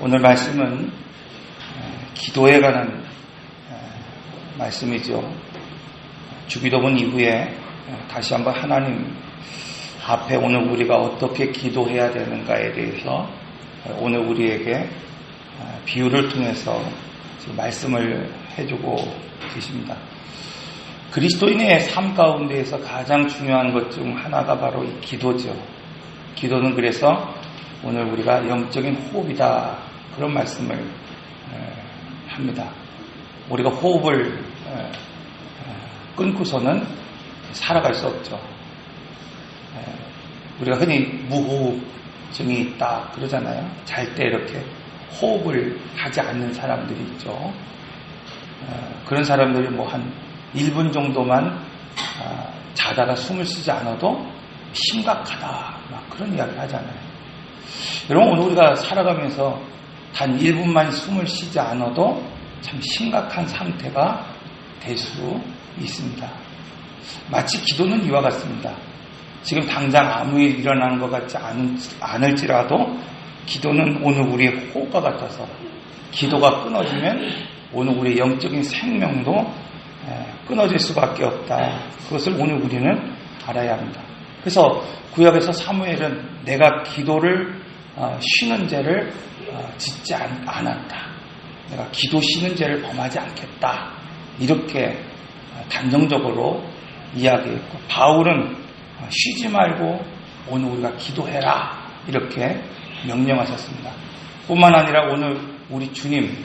오늘 말씀은 기도에 관한 말씀이죠. 주기도문 이후에 다시 한번 하나님 앞에 오늘 우리가 어떻게 기도해야 되는가에 대해서 오늘 우리에게 비유를 통해서 말씀을 해주고 계십니다. 그리스도인의 삶 가운데에서 가장 중요한 것 중 하나가 바로 이 기도죠. 기도는 그래서 오늘 우리가 영적인 호흡이다, 그런 말씀을 합니다. 우리가 호흡을 끊고서는 살아갈 수 없죠. 우리가 흔히 무호흡증이 있다 그러잖아요. 잘 때 이렇게 호흡을 하지 않는 사람들이 있죠. 그런 사람들이 뭐 한 1분 정도만 자다가 숨을 쉬지 않아도 심각하다, 막 그런 이야기를 하잖아요. 여러분, 오늘 우리가 살아가면서 단 1분만 숨을 쉬지 않아도 참 심각한 상태가 될 수 있습니다. 마치 기도는 이와 같습니다. 지금 당장 아무 일 일어나는 것 같지 않을지라도 기도는 오늘 우리의 호흡과 같아서, 기도가 끊어지면 오늘 우리의 영적인 생명도 끊어질 수밖에 없다. 그것을 오늘 우리는 알아야 합니다. 그래서 구약에서 사무엘은 내가 기도를 쉬는 죄를 짓지 않았다, 내가 기도 쉬는 죄를 범하지 않겠다, 이렇게 단정적으로 이야기했고, 바울은 쉬지 말고 오늘 우리가 기도해라, 이렇게 명령하셨습니다. 뿐만 아니라 오늘 우리 주님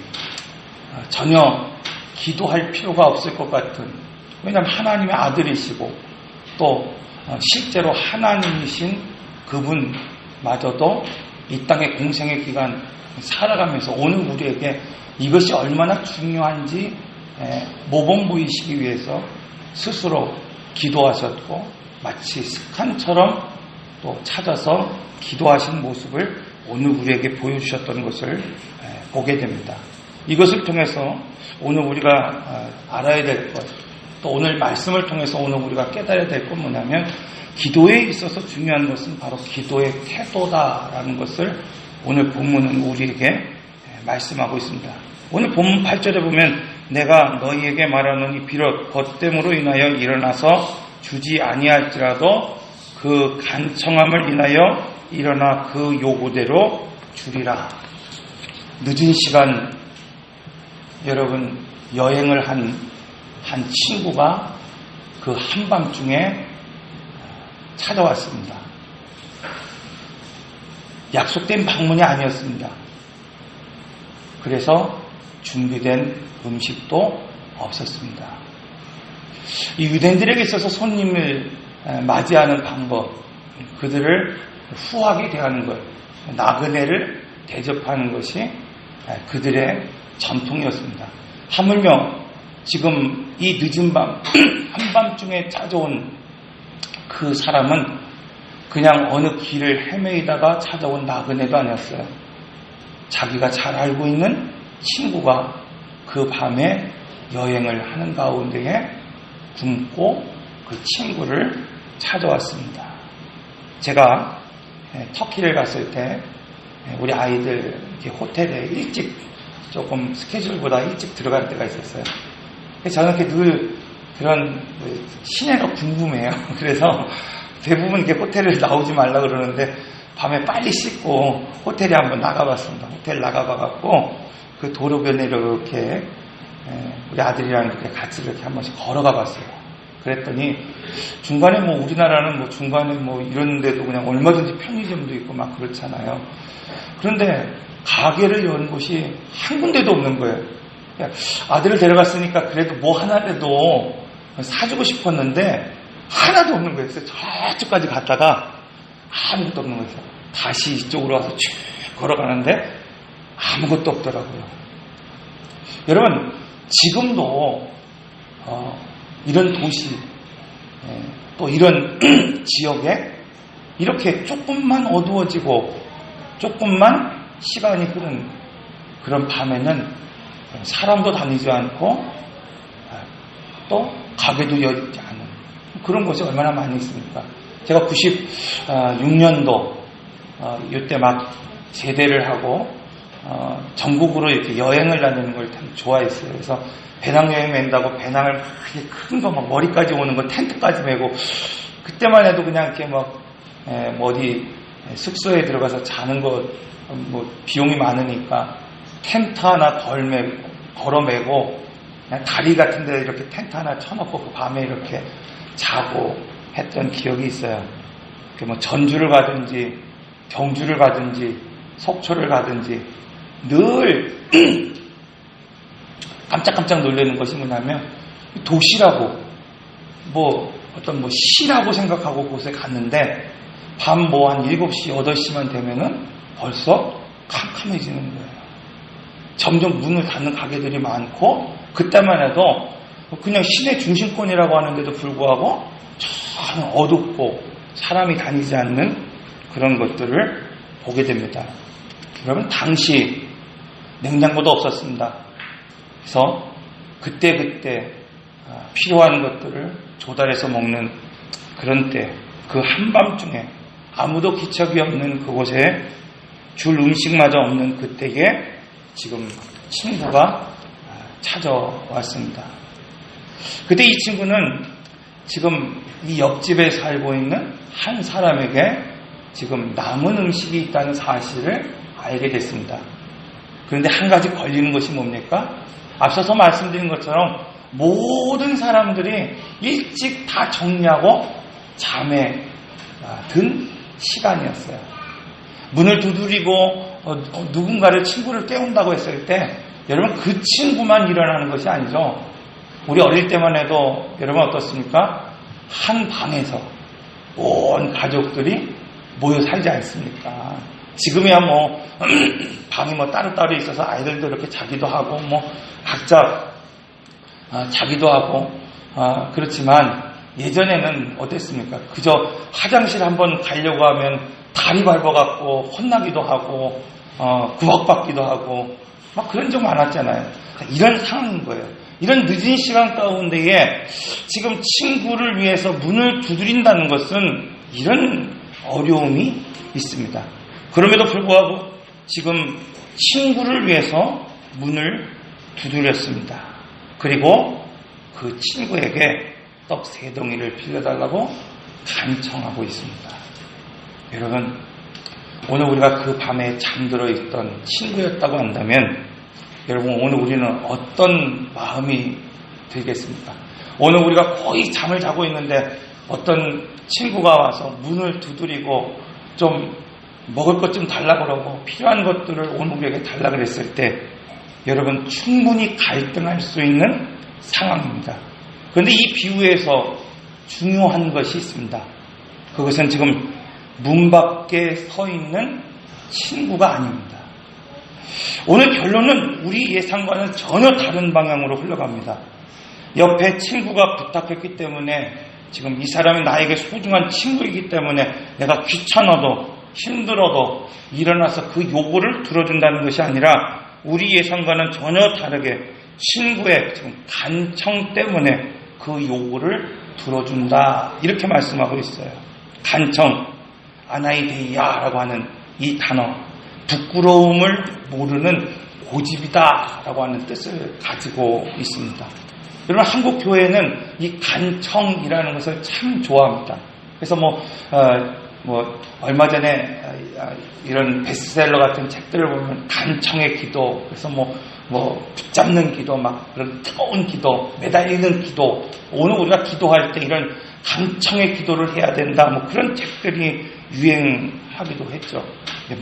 전혀 기도할 필요가 없을 것 같은, 왜냐하면 하나님의 아들이시고 또 실제로 하나님이신 그분마저도 이 땅의 공생의 기간 살아가면서 오늘 우리에게 이것이 얼마나 중요한지 모범 보이시기 위해서 스스로 기도하셨고, 마치 습관처럼 또 찾아서 기도하신 모습을 오늘 우리에게 보여주셨던 것을 보게 됩니다. 이것을 통해서 오늘 우리가 알아야 될 것, 또 오늘 말씀을 통해서 오늘 우리가 깨달아야 될 것 뭐냐면, 기도에 있어서 중요한 것은 바로 기도의 태도다라는 것을 오늘 본문은 우리에게 말씀하고 있습니다. 오늘 본문 8절에 보면 내가 너희에게 말하노니 비록 벗됨으로 인하여 일어나서 주지 아니할지라도 그 간청함을 인하여 일어나 그 요구대로 주리라. 늦은 시간 여러분, 여행을 한 친구가 그 한밤중에 찾아왔습니다. 약속된 방문이 아니었습니다. 그래서 준비된 음식도 없었습니다. 이 유대인들에게 있어서 손님을 맞이하는 방법, 그들을 후하게 대하는 것, 나그네를 대접하는 것이 그들의 전통이었습니다. 하물며 지금 이 늦은 밤, 한밤중에 찾아온 그 사람은 그냥 어느 길을 헤매이다가 찾아온 나그네도 아니었어요. 자기가 잘 알고 있는 친구가 그 밤에 여행을 하는 가운데에 굶고 그 친구를 찾아왔습니다. 제가 터키를 갔을 때 우리 아이들 호텔에 일찍, 조금 스케줄보다 일찍 들어갈 때가 있었어요. 저는 이렇게 늘 그런 시내가 궁금해요. 그래서 대부분 이렇게 호텔을 나오지 말라 그러는데 밤에 빨리 씻고 호텔에 한번 나가봤습니다. 호텔 나가봐갖고 그 도로변에 이렇게 우리 아들이랑 이렇게 같이 이렇게 한 번씩 걸어가 봤어요. 그랬더니 중간에 뭐 우리나라는 뭐 중간에 뭐 이런 데도 그냥 얼마든지 편의점도 있고 막 그렇잖아요. 그런데 가게를 여는 곳이 한 군데도 없는 거예요. 아들을 데려갔으니까 그래도 뭐 하나라도 사주고 싶었는데 하나도 없는 거예요. 그래서 저쪽까지 갔다가 아무것도 없는 거예요. 다시 이쪽으로 와서 쭉 걸어가는데 아무것도 없더라고요. 여러분, 지금도 이런 도시, 또 이런 지역에 이렇게 조금만 어두워지고 조금만 시간이 흐른 그런 밤에는 사람도 다니지 않고 또 가게도 열지 않은 그런 곳이 얼마나 많이 있습니까? 제가 96년도 이때 막 제대를 하고 전국으로 이렇게 여행을 다니는 걸 참 좋아했어요. 그래서 배낭여행 맨다고 배낭을 막 큰 거 막 머리까지 오는 거 텐트까지 메고, 그때만 해도 그냥 이렇게 막 어디 숙소에 들어가서 자는 거 뭐 비용이 많으니까 텐트 하나 걸어 메고 그냥 다리 같은 데 이렇게 텐트 하나 쳐놓고 그 밤에 이렇게 자고 했던 기억이 있어요. 뭐 전주를 가든지 경주를 가든지 속초를 가든지 늘 깜짝깜짝 놀라는 것이 뭐냐면, 도시라고 뭐 어떤 뭐 시라고 생각하고 그곳에 갔는데 밤 뭐 한 7시, 8시만 되면은 벌써 캄캄해지는 거예요. 점점 문을 닫는 가게들이 많고, 그때만 해도 그냥 시내 중심권이라고 하는데도 불구하고 참 어둡고 사람이 다니지 않는 그런 것들을 보게 됩니다. 여러분, 당시 냉장고도 없었습니다. 그래서 그때그때 필요한 것들을 조달해서 먹는 그런 때, 그 한밤중에 아무도 기척이 없는 그곳에 줄 음식마저 없는 그때에 지금 친구가 찾아왔습니다. 그때 이 친구는 지금 이 옆집에 살고 있는 한 사람에게 지금 남은 음식이 있다는 사실을 알게 됐습니다. 그런데 한 가지 걸리는 것이 뭡니까? 앞서서 말씀드린 것처럼 모든 사람들이 일찍 다 정리하고 잠에 든 시간이었어요. 문을 두드리고 누군가를, 친구를 깨운다고 했을 때 여러분, 그 친구만 일어나는 것이 아니죠. 우리 어릴 때만 해도 여러분 어떻습니까? 한 방에서 온 가족들이 모여 살지 않습니까? 지금이야 뭐 방이 뭐 따로따로 있어서 아이들도 이렇게 자기도 하고 뭐 각자 자기도 하고 그렇지만 예전에는 어땠습니까? 그저 화장실 한번 가려고 하면 다리 밟아갖고 혼나기도 하고 구박받기도 하고 막 그런 적 많았잖아요. 이런 상황인 거예요. 이런 늦은 시간 가운데에 지금 친구를 위해서 문을 두드린다는 것은 이런 어려움이 있습니다. 그럼에도 불구하고 지금 친구를 위해서 문을 두드렸습니다. 그리고 그 친구에게 떡 3덩이를 빌려달라고 간청하고 있습니다. 여러분, 오늘 우리가 그 밤에 잠들어 있던 친구였다고 한다면 여러분, 오늘 우리는 어떤 마음이 들겠습니까? 오늘 우리가 거의 잠을 자고 있는데 어떤 친구가 와서 문을 두드리고 좀 먹을 것 좀 달라고 그러고 필요한 것들을 오늘 우리에게 달라고 그랬을 때 여러분, 충분히 갈등할 수 있는 상황입니다. 그런데 이 비유에서 중요한 것이 있습니다. 그것은 지금 문 밖에 서 있는 친구가 아닙니다. 오늘 결론은 우리 예상과는 전혀 다른 방향으로 흘러갑니다. 옆에 친구가 부탁했기 때문에 지금 이 사람이 나에게 소중한 친구이기 때문에 내가 귀찮아도 힘들어도 일어나서 그 요구를 들어준다는 것이 아니라 우리 예상과는 전혀 다르게 친구의 지금 간청 때문에 그 요구를 들어준다, 이렇게 말씀하고 있어요. 간청, 아나이데이아라고 하는 이 단어, 부끄러움을 모르는 고집이다라고 하는 뜻을 가지고 있습니다. 여러분, 한국 교회는 이 간청이라는 것을 참 좋아합니다. 그래서 얼마 전에 이런 베스트셀러 같은 책들을 보면 간청의 기도, 그래서 붙잡는 기도, 막 그런 뜨거운 기도, 매달리는 기도, 오늘 우리가 기도할 때 이런 간청의 기도를 해야 된다, 그런 책들이 유행하기도 했죠.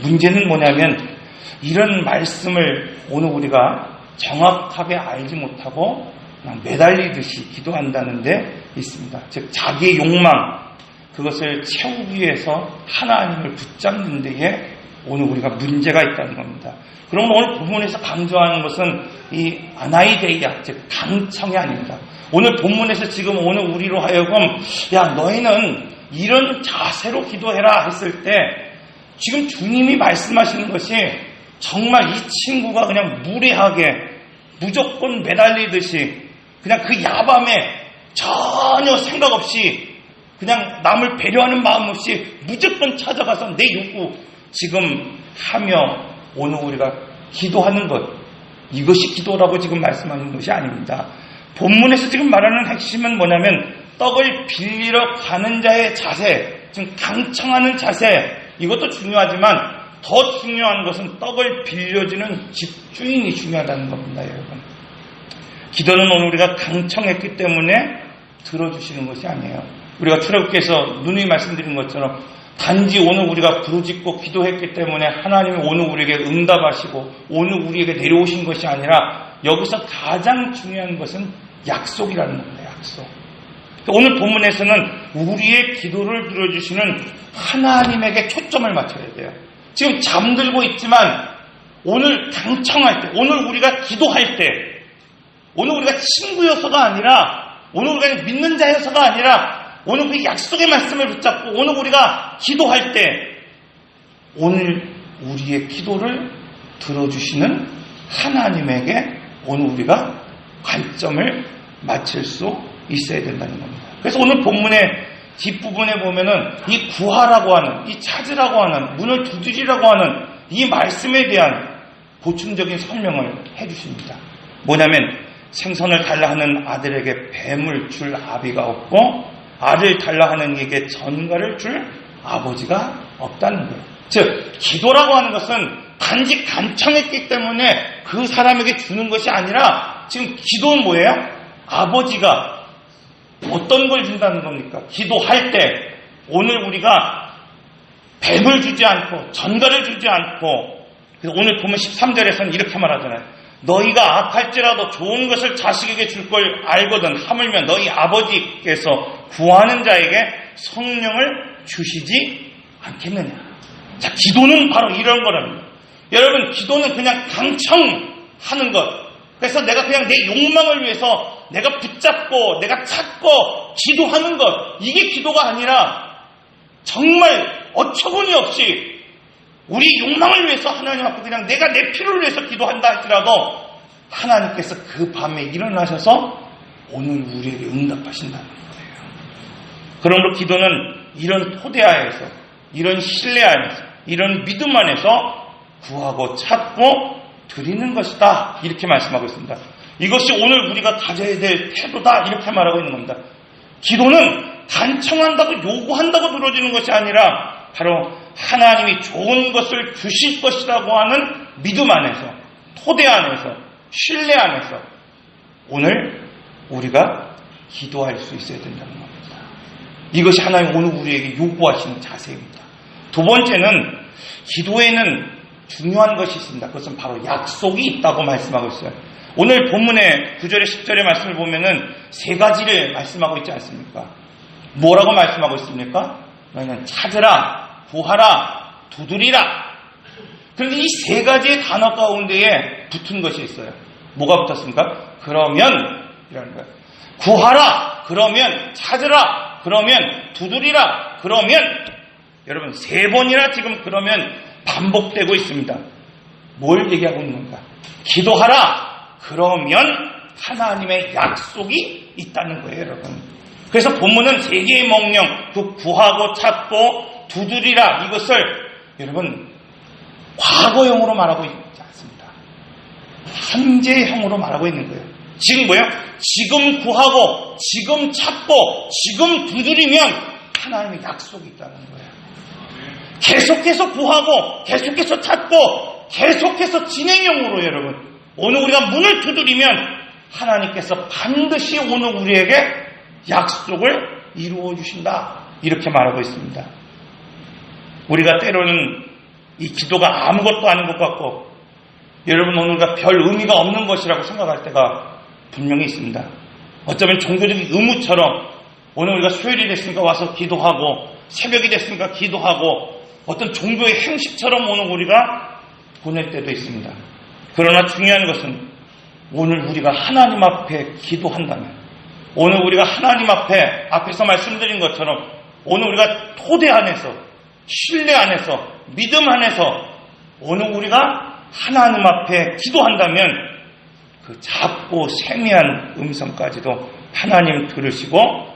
문제는 뭐냐면 이런 말씀을 오늘 우리가 정확하게 알지 못하고 그냥 매달리듯이 기도한다는 데 있습니다. 즉 자기의 욕망, 그것을 채우기 위해서 하나님을 붙잡는 데에 오늘 우리가 문제가 있다는 겁니다. 그러면 오늘 본문에서 강조하는 것은 이 아나이데이아, 즉 강청이 아닙니다. 오늘 본문에서 지금 오늘 우리로 하여금 야, 너희는 이런 자세로 기도해라 했을 때 지금 주님이 말씀하시는 것이 정말 이 친구가 그냥 무례하게 무조건 매달리듯이 그냥 그 야밤에 전혀 생각 없이 그냥 남을 배려하는 마음 없이 무조건 찾아가서 내 욕구 지금 하며 오늘 우리가 기도하는 것, 이것이 기도라고 지금 말씀하는 것이 아닙니다. 본문에서 지금 말하는 핵심은 뭐냐면 떡을 빌리러 가는 자의 자세, 지금 강청하는 자세, 이것도 중요하지만 더 중요한 것은 떡을 빌려주는 집주인이 중요하다는 겁니다, 여러분. 기도는 오늘 우리가 강청했기 때문에 들어주시는 것이 아니에요. 우리가 출애굽기에서 누누이 말씀드린 것처럼 단지 오늘 우리가 부르짖고 기도했기 때문에 하나님이 오늘 우리에게 응답하시고 오늘 우리에게 내려오신 것이 아니라 여기서 가장 중요한 것은 약속이라는 겁니다. 약속. 오늘 본문에서는 우리의 기도를 들어주시는 하나님에게 초점을 맞춰야 돼요. 지금 잠들고 있지만 오늘 강청할 때, 오늘 우리가 기도할 때, 오늘 우리가 친구여서가 아니라, 오늘 우리가 믿는 자여서가 아니라 오늘 그 약속의 말씀을 붙잡고 오늘 우리가 기도할 때 오늘 우리의 기도를 들어주시는 하나님에게 오늘 우리가 관점을 맞출 수 있어야 된다는 겁니다. 그래서 오늘 본문의 뒷부분에 보면은 이 구하라고 하는, 이 찾으라고 하는, 문을 두드리라고 하는 이 말씀에 대한 보충적인 설명을 해주십니다. 뭐냐면 생선을 달라 하는 아들에게 뱀을 줄 아비가 없고 알을 달라 하는 이에게 전갈을 줄 아버지가 없다는 거예요. 즉 기도라고 하는 것은 단지 간청했기 때문에 그 사람에게 주는 것이 아니라 지금 기도는 뭐예요? 아버지가 어떤 걸 준다는 겁니까? 기도할 때 오늘 우리가 뱀을 주지 않고 전갈을 주지 않고, 그래서 오늘 보면 13절에서는 이렇게 말하잖아요. 너희가 악할지라도 좋은 것을 자식에게 줄 걸 알거든 하물며 너희 아버지께서 구하는 자에게 성령을 주시지 않겠느냐. 자, 기도는 바로 이런 거랍니다. 여러분, 기도는 그냥 강청하는 것. 그래서 내가 그냥 내 욕망을 위해서 내가 붙잡고 내가 찾고 기도하는 것, 이게 기도가 아니라 정말 어처구니 없이 우리 욕망을 위해서 하나님 앞에 그냥 내가 내 필요를 위해서 기도한다 할지라도 하나님께서 그 밤에 일어나셔서 오늘 우리에게 응답하신다는 거예요. 그러므로 기도는 이런 토대 하에서, 이런 신뢰 안에서, 이런 믿음 안에서 구하고 찾고 드리는 것이다, 이렇게 말씀하고 있습니다. 이것이 오늘 우리가 가져야 될 태도다, 이렇게 말하고 있는 겁니다. 기도는 간청한다고 요구한다고 들어지는 것이 아니라 바로 하나님이 좋은 것을 주실 것이라고 하는 믿음 안에서, 토대 안에서, 신뢰 안에서 오늘 우리가 기도할 수 있어야 된다는 겁니다. 이것이 하나님 오늘 우리에게 요구하시는 자세입니다. 두 번째는 기도에는 중요한 것이 있습니다. 그것은 바로 약속이 있다고 말씀하고 있어요. 오늘 본문의 9절에 10절의 말씀을 보면은 세 가지를 말씀하고 있지 않습니까? 뭐라고 말씀하고 있습니까? 너희는 찾으라, 구하라, 두드리라. 그런데 이 세 가지의 단어 가운데에 붙은 것이 있어요. 뭐가 붙었습니까? 그러면 이라는 거예요. 구하라, 그러면 찾으라, 그러면 두드리라, 그러면. 여러분, 세 번이나 지금 그러면 반복되고 있습니다. 뭘 얘기하고 있는 건가? 기도하라, 그러면 하나님의 약속이 있다는 거예요, 여러분. 그래서 본문은 세 개의 명령, 그 구하고 찾고 두드리라, 이것을 여러분 과거형으로 말하고 있지 않습니다. 현재형으로 말하고 있는 거예요. 지금 뭐예요? 지금 구하고 지금 찾고 지금 두드리면 하나님의 약속이 있다는 거예요. 계속해서 구하고 계속해서 찾고 계속해서 진행형으로 여러분 오늘 우리가 문을 두드리면 하나님께서 반드시 오늘 우리에게 약속을 이루어 주신다, 이렇게 말하고 있습니다. 우리가 때로는 이 기도가 아무것도 아닌 것 같고 여러분 오늘 우리가 별 의미가 없는 것이라고 생각할 때가 분명히 있습니다. 어쩌면 종교적인 의무처럼 오늘 우리가 수요일이 됐으니까 와서 기도하고 새벽이 됐으니까 기도하고 어떤 종교의 행식처럼 오늘 우리가 보낼 때도 있습니다. 그러나 중요한 것은 오늘 우리가 하나님 앞에 기도한다면, 오늘 우리가 하나님 앞에서 말씀드린 것처럼 오늘 우리가 토대 안에서, 신뢰 안에서, 믿음 안에서 오늘 우리가 하나님 앞에 기도한다면 그 작고 세미한 음성까지도 하나님 들으시고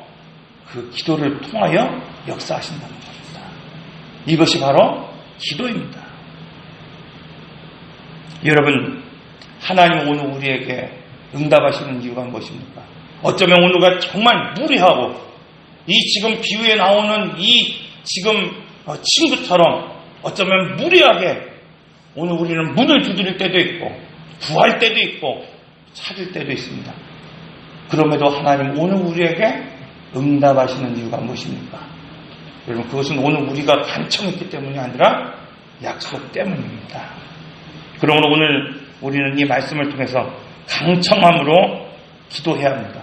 그 기도를 통하여 역사하신다는 겁니다. 이것이 바로 기도입니다. 여러분, 하나님 오늘 우리에게 응답하시는 이유가 무엇입니까? 어쩌면 오늘가 정말 무리하고 이 지금 비유에 나오는 이 지금 친구처럼 어쩌면 무리하게 오늘 우리는 문을 두드릴 때도 있고 구할 때도 있고 찾을 때도 있습니다. 그럼에도 하나님 오늘 우리에게 응답하시는 이유가 무엇입니까? 여러분, 그것은 오늘 우리가 간청했기 때문이 아니라 약속 때문입니다. 그러므로 오늘 우리는 이 말씀을 통해서 강청함으로 기도해야 합니다.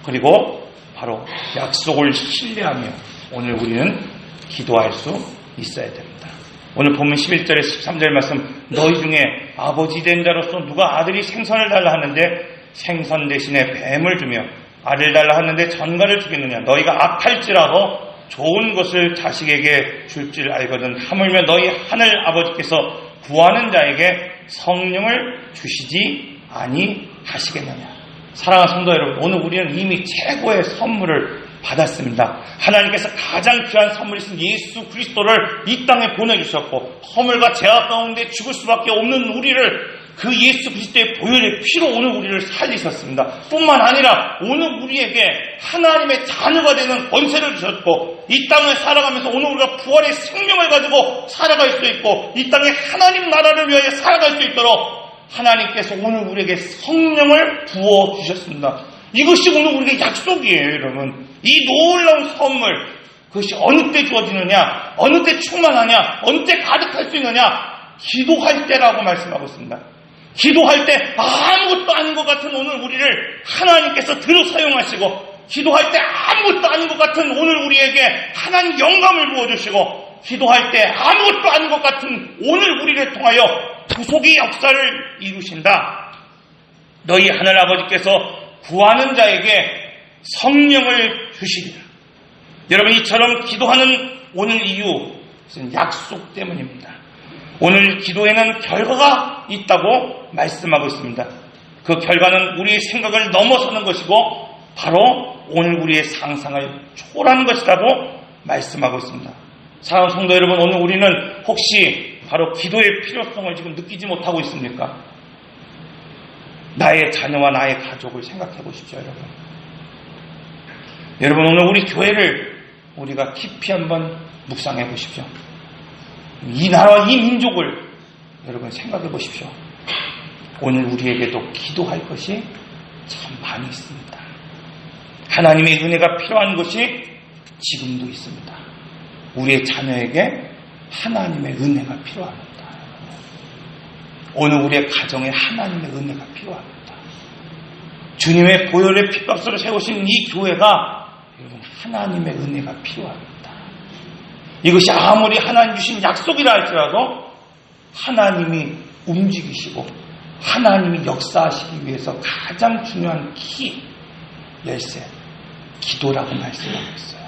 그리고 바로 약속을 신뢰하며 오늘 우리는 기도할 수 있어야 됩니다. 오늘 본문 11절에 13절 말씀, 너희 중에 아버지 된 자로서 누가 아들이 생선을 달라 하는데 생선 대신에 뱀을 주며 알을 달라 하는데 전갈을 주겠느냐? 너희가 악할지라도 좋은 것을 자식에게 줄 줄 알거든 하물며 너희 하늘 아버지께서 구하는 자에게 성령을 주시지 아니하시겠느냐? 사랑하는 성도 여러분, 오늘 우리는 이미 최고의 선물을 받았습니다. 하나님께서 가장 귀한 선물이신 예수 그리스도를 이 땅에 보내주셨고 허물과 죄악 가운데 죽을 수밖에 없는 우리를 그 예수 그리스도의 보혈의 피로 오늘 우리를 살리셨습니다. 뿐만 아니라 오늘 우리에게 하나님의 자녀가 되는 권세를 주셨고 이 땅을 살아가면서 오늘 우리가 부활의 생명을 가지고 살아갈 수 있고 이 땅에 하나님 나라를 위하여 살아갈 수 있도록 하나님께서 오늘 우리에게 성령을 부어주셨습니다. 이것이 오늘 우리에게 약속이에요, 여러분. 이 놀라운 선물, 그것이 어느 때 주어지느냐, 어느 때 충만하냐, 어느 때 가득할 수 있느냐, 기도할 때라고 말씀하고 있습니다. 기도할 때 아무것도 아닌 것 같은 오늘 우리를 하나님께서 들어 사용하시고, 기도할 때 아무것도 아닌 것 같은 오늘 우리에게 하나님 영감을 부어주시고, 기도할 때 아무것도 아닌 것 같은 오늘 우리를 통하여 구속의 역사를 이루신다. 너희 하늘 아버지께서 구하는 자에게 성령을 주시리라. 여러분, 이처럼 기도하는 오늘 이유는 약속 때문입니다. 오늘 기도에는 결과가 있다고 말씀하고 있습니다. 그 결과는 우리의 생각을 넘어서는 것이고 바로 오늘 우리의 상상을 초월하는 것이라고 말씀하고 있습니다. 사랑하는 성도 여러분, 오늘 우리는 혹시 바로 기도의 필요성을 지금 느끼지 못하고 있습니까? 나의 자녀와 나의 가족을 생각해 보십시오, 여러분. 여러분, 오늘 우리 교회를 우리가 깊이 한번 묵상해 보십시오. 이 나라와 이 민족을 여러분 생각해 보십시오. 오늘 우리에게도 기도할 것이 참 많이 있습니다. 하나님의 은혜가 필요한 것이 지금도 있습니다. 우리의 자녀에게 하나님의 은혜가 필요합니다. 오늘 우리의 가정에 하나님의 은혜가 필요합니다. 주님의 보혈의 핏값으로 세우신 이 교회가 여러분 하나님의 은혜가 필요합니다. 이것이 아무리 하나님 주신 약속이라 할지라도 하나님이 움직이시고 하나님이 역사하시기 위해서 가장 중요한 키, 열쇠, 기도라고 말씀하고 있어요.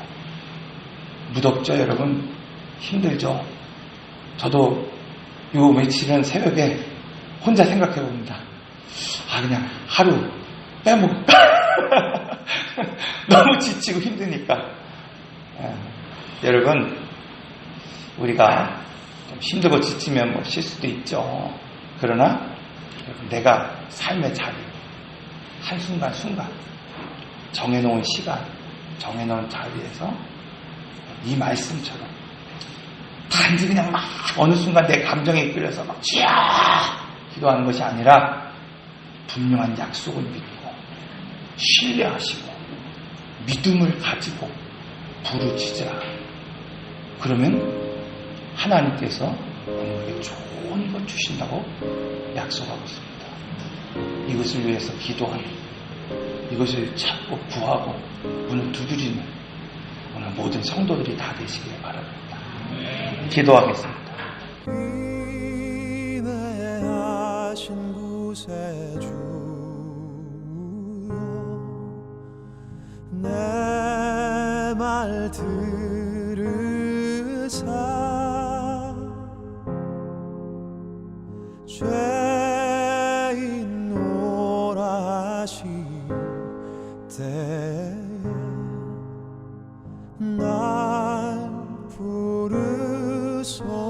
무덥죠, 여러분? 힘들죠? 저도 요 며칠은 새벽에 혼자 생각해 봅니다. 그냥 하루 빼먹을까? 너무 지치고 힘드니까. 여러분, 우리가 좀 힘들고 지치면 쉴 수도 있죠. 그러나 내가 삶의 자리, 한순간순간 정해놓은 시간, 정해놓은 자리에서 이 말씀처럼 단지 그냥 막 어느 순간 내 감정에 이끌려서 막 기도하는 것이 아니라 분명한 약속을 믿고 신뢰하시고 믿음을 가지고 부르짖으라. 그러면 하나님께서 우리에게 좋은 것 주신다고 약속하고 있습니다. 이것을 위해서 기도하는, 이것을 찾고 구하고 문을 두드리는 오늘 모든 성도들이 다 되시길 바랍니다. 기도하겠습니다. 인내하신 구세주여, 내 말 들으사 죄인 노라시 때에 날 부르소.